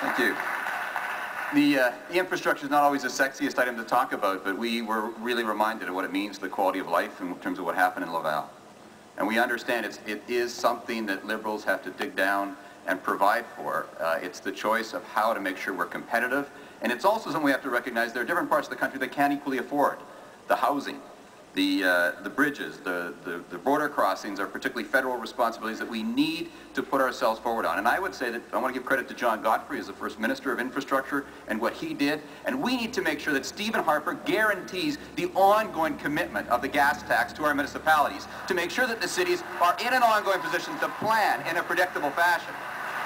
Thank you. The infrastructure is not always the sexiest item to talk about, but we were really reminded of what it means to the quality of life in terms of what happened in Laval. And we understand it is something that Liberals have to dig down and provide for. It's the choice of how to make sure we're competitive. And it's also something we have to recognize there are different parts of the country that can't equally afford. The housing, the bridges, the border crossings are particularly federal responsibilities that we need to put ourselves forward on. And I would say that I want to give credit to John Godfrey as the first Minister of Infrastructure and what he did. And we need to make sure that Stephen Harper guarantees the ongoing commitment of the gas tax to our municipalities to make sure that the cities are in an ongoing position to plan in a predictable fashion.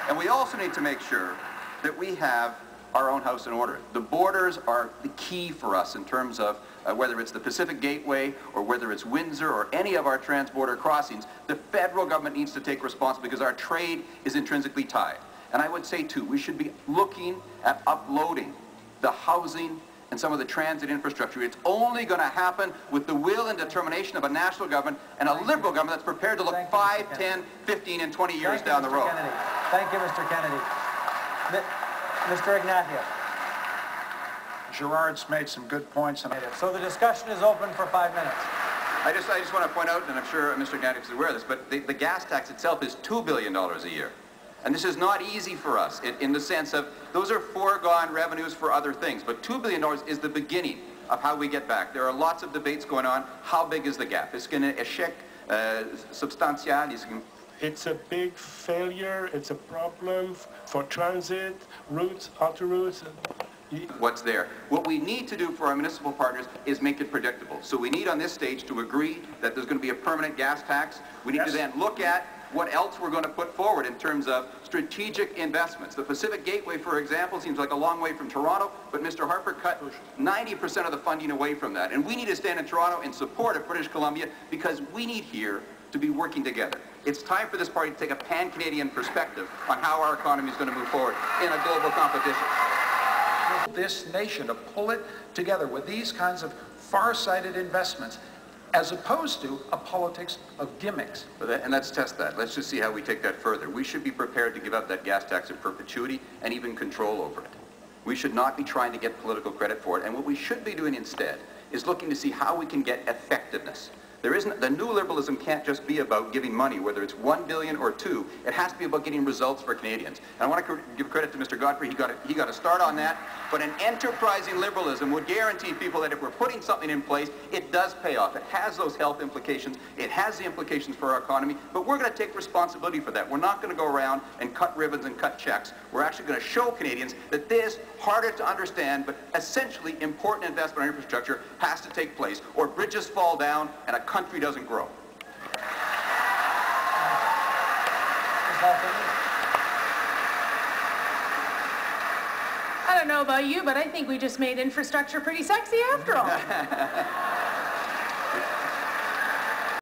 And we also need to make sure that we have our own house in order. The borders are the key for us in terms of whether it's the Pacific Gateway or whether it's Windsor or any of our trans-border crossings. The federal government needs to take responsibility because our trade is intrinsically tied. And I would say too, we should be looking at uploading the housing and some of the transit infrastructure. It's only going to happen with the will and determination of a national government and a Liberal government that's prepared to look 5, 10, 15, and 20 years down the road. Thank you, Mr. Kennedy. Mr. Ignacio. Gerard's made some good points. So the discussion is open for 5 minutes. I just want to point out, and I'm sure Mr. Ignacio is aware of this, but the gas tax itself is $2 billion a year. And this is not easy for us in the sense of those are foregone revenues for other things. But $2 billion is the beginning of how we get back. There are lots of debates going on. How big is the gap? Est-ce qu'un échec substantiel? It's a big failure. It's a problem for transit, routes, autoroutes. What's there? What we need to do for our municipal partners is make it predictable. So we need on this stage to agree that there's going to be a permanent gas tax. We need to then look at what else we're going to put forward in terms of strategic investments. The Pacific Gateway, for example, seems like a long way from Toronto, but Mr. Harper cut 90% of the funding away from that. And we need to stand in Toronto in support of British Columbia because we need here to be working together. It's time for this party to take a pan-Canadian perspective on how our economy is going to move forward in a global competition. This nation to pull it together with these kinds of far-sighted investments as opposed to a politics of gimmicks. And let's test that. Let's just see how we take that further. We should be prepared to give up that gas tax in perpetuity and even control over it. We should not be trying to get political credit for it. And what we should be doing instead is looking to see how we can get effectiveness. The new liberalism can't just be about giving money, whether it's $1 billion or $2 billion. It has to be about getting results for Canadians. And I want to give credit to Mr. Godfrey. He got a start on that. But an enterprising liberalism would guarantee people that if we're putting something in place, it does pay off. It has those health implications. It has the implications for our economy. But we're going to take responsibility for that. We're not going to go around and cut ribbons and cut checks. We're actually going to show Canadians that this harder to understand but essentially important investment in infrastructure has to take place, or bridges fall down and a country doesn't grow. I don't know about you, but I think we just made infrastructure pretty sexy after all.